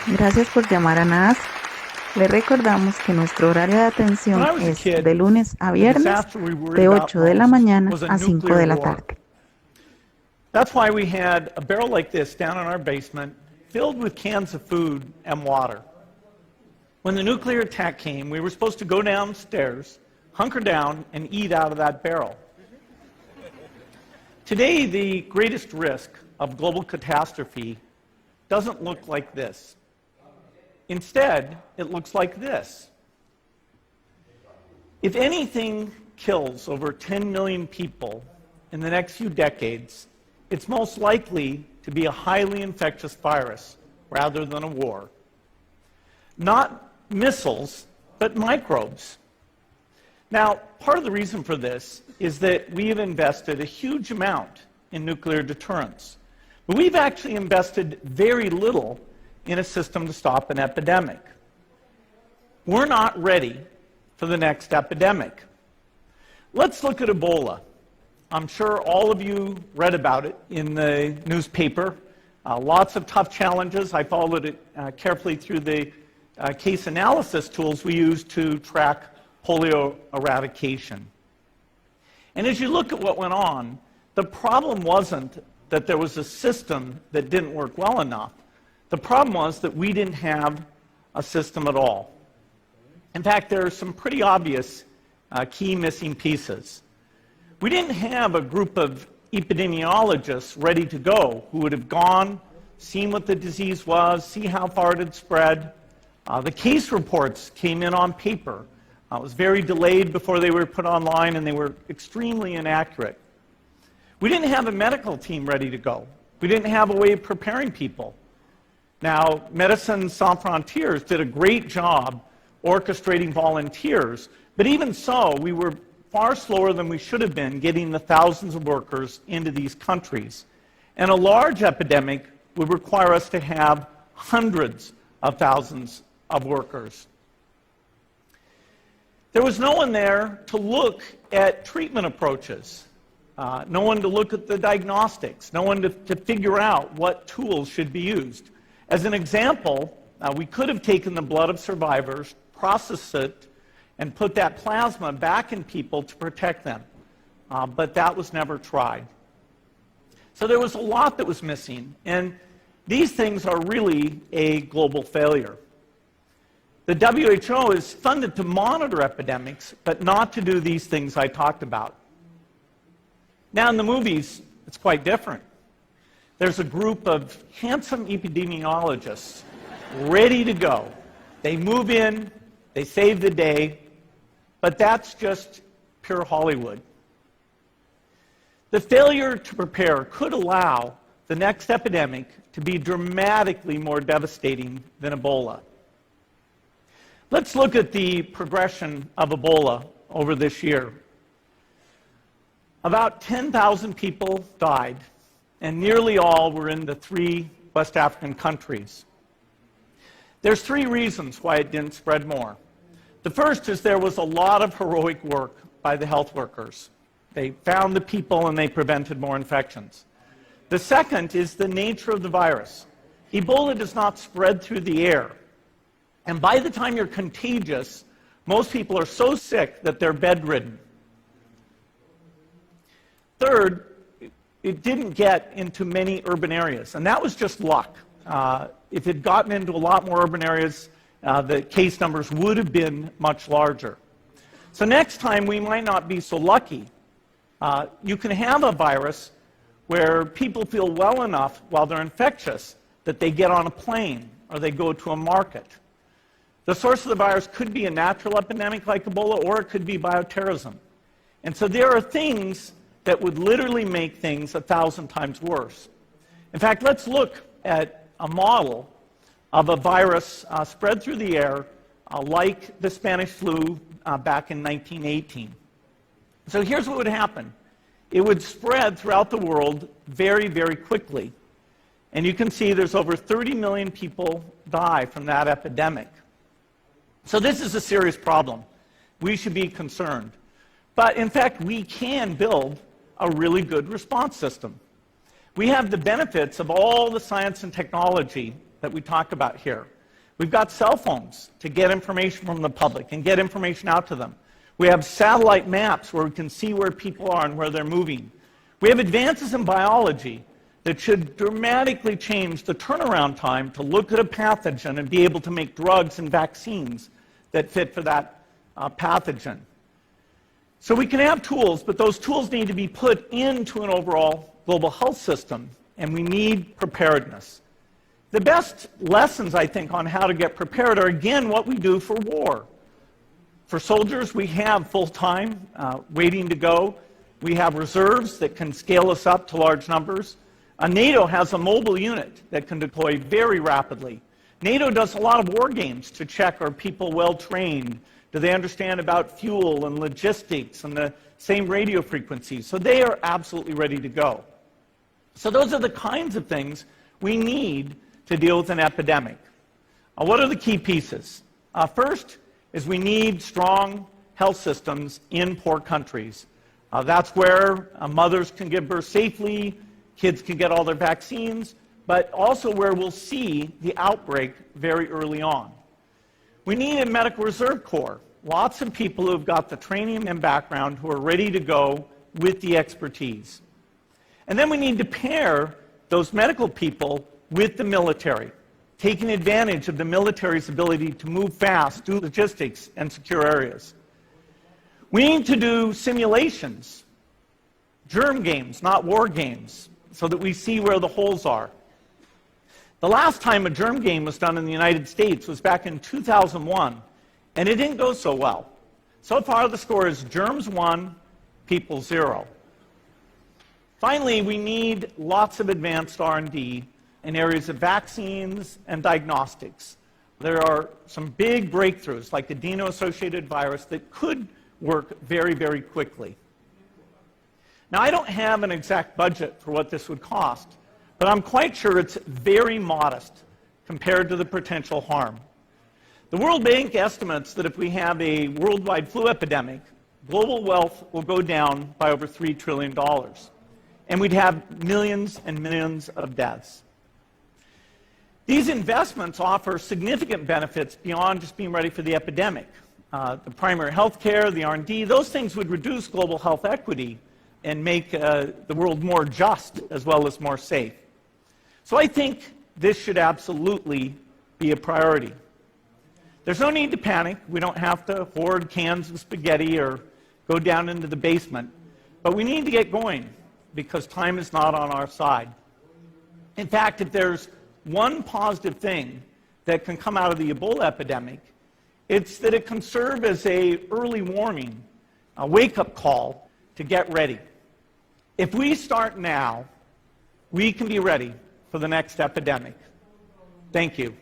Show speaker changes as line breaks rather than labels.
Gracias por llamar a NAS. Le recordamos que nuestro horario de atención es de lunes a viernes de 8 de la mañana a 5 de la tarde.
That's why we had a barrel like this down in our basement filled with cans of food and water. When the nuclear attack came, we were supposed to go downstairs, hunker down, and eat out of that barrel. Today, the greatest risk of global catastrophe doesn't look like this. Instead, it looks like this. If anything kills over 10 million people in the next few decades, it's most likely to be a highly infectious virus rather than a war. Not missiles, but microbes. Now, part of the reason for this is that we have invested a huge amount in nuclear deterrence. But we've actually invested very little in a system to stop an epidemic. We're not ready for the next epidemic. Let's look at Ebola. I'm sure all of you read about it in the newspaper. Lots of tough challenges. I followed it carefully through the case analysis tools we use to track polio eradication. And as you look at what went on, the problem wasn't that there was a system that didn't work well enough. The problem was that we didn't have a system at all. In fact, there are some pretty obvious key missing pieces. We didn't have a group of epidemiologists ready to go who would have gone, seen what the disease was, see how far it had spread. The case reports came in on paper. It was very delayed before they were put online, and they were extremely inaccurate. We didn't have a medical team ready to go. We didn't have a way of preparing people. Now, Médecins Sans Frontières did a great job orchestrating volunteers, but even so, we were far slower than we should have been getting the thousands of workers into these countries. And a large epidemic would require us to have hundreds of thousands of workers. There was no one there to look at treatment approaches, no one to look at the diagnostics, no one to figure out what tools should be used. As an example, we could have taken the blood of survivors, processed it, and put that plasma back in people to protect them. But that was never tried. So there was a lot that was missing, and these things are really a global failure. The WHO is funded to monitor epidemics, but not to do these things I talked about. Now, in the movies, it's quite different. There's a group of handsome epidemiologists ready to go. They move in, they save the day, but that's just pure Hollywood. The failure to prepare could allow the next epidemic to be dramatically more devastating than Ebola. Let's look at the progression of Ebola over this year. About 10,000 people died, and nearly all were in the 3 West African countries. There's 3 reasons why it didn't spread more. The first is there was a lot of heroic work by the health workers. They found the people and they prevented more infections. The second is the nature of the virus. Ebola does not spread through the air. And by the time you're contagious, most people are so sick that they're bedridden. Third, it didn't get into many urban areas, and that was just luck. If it had gotten into a lot more urban areas, the case numbers would have been much larger. So next time, we might not be so lucky. You can have a virus where people feel well enough while they're infectious that they get on a plane or they go to a market. The source of the virus could be a natural epidemic like Ebola, or it could be bioterrorism. And so there are things that would literally make things 1,000 times worse. In fact, let's look at a model of a virus spread through the air like the Spanish flu back in 1918. So here's what would happen. It would spread throughout the world very, very quickly. And you can see there's over 30 million people die from that epidemic. So this is a serious problem. We should be concerned. But in fact, we can build a really good response system. We have the benefits of all the science and technology that we talk about here. We've got cell phones to get information from the public and get information out to them. We have satellite maps where we can see where people are and where they're moving. We have advances in biology that should dramatically change the turnaround time to look at a pathogen and be able to make drugs and vaccines that fit for that pathogen. So we can have tools, but those tools need to be put into an overall global health system, and we need preparedness. The best lessons, I think, on how to get prepared are, again, what we do for war. For soldiers, we have full-time, waiting to go. We have reserves that can scale us up to large numbers. NATO has a mobile unit that can deploy very rapidly. NATO does a lot of war games to check, are people well-trained? Do they understand about fuel and logistics and the same radio frequencies? So they are absolutely ready to go. So those are the kinds of things we need to deal with an epidemic. What are the key pieces? First is we need strong health systems in poor countries. That's where mothers can give birth safely, kids can get all their vaccines, but also where we'll see the outbreak very early on. We need a medical reserve corps, lots of people who have got the training and background who are ready to go with the expertise. And then we need to pair those medical people with the military, taking advantage of the military's ability to move fast, do logistics, and secure areas. We need to do simulations, germ games, not war games, so that we see where the holes are. The last time a germ game was done in the United States was back in 2001, and it didn't go so well. So far, the score is germs 1, people 0. Finally, we need lots of advanced R&D in areas of vaccines and diagnostics. There are some big breakthroughs, like the adeno-associated virus, that could work very, very quickly. Now, I don't have an exact budget for what this would cost, but I'm quite sure it's very modest compared to the potential harm. The World Bank estimates that if we have a worldwide flu epidemic, global wealth will go down by over $3 trillion, and we'd have millions and millions of deaths. These investments offer significant benefits beyond just being ready for the epidemic. The primary health care, the R&D, those things would reduce global health equity and make the world more just as well as more safe. So I think this should absolutely be a priority. There's no need to panic. We don't have to hoard cans of spaghetti or go down into the basement. But we need to get going because time is not on our side. In fact, if there's one positive thing that can come out of the Ebola epidemic, it's that it can serve as an early warning, a wake-up call to get ready. If we start now, we can be ready for the next epidemic. Thank you.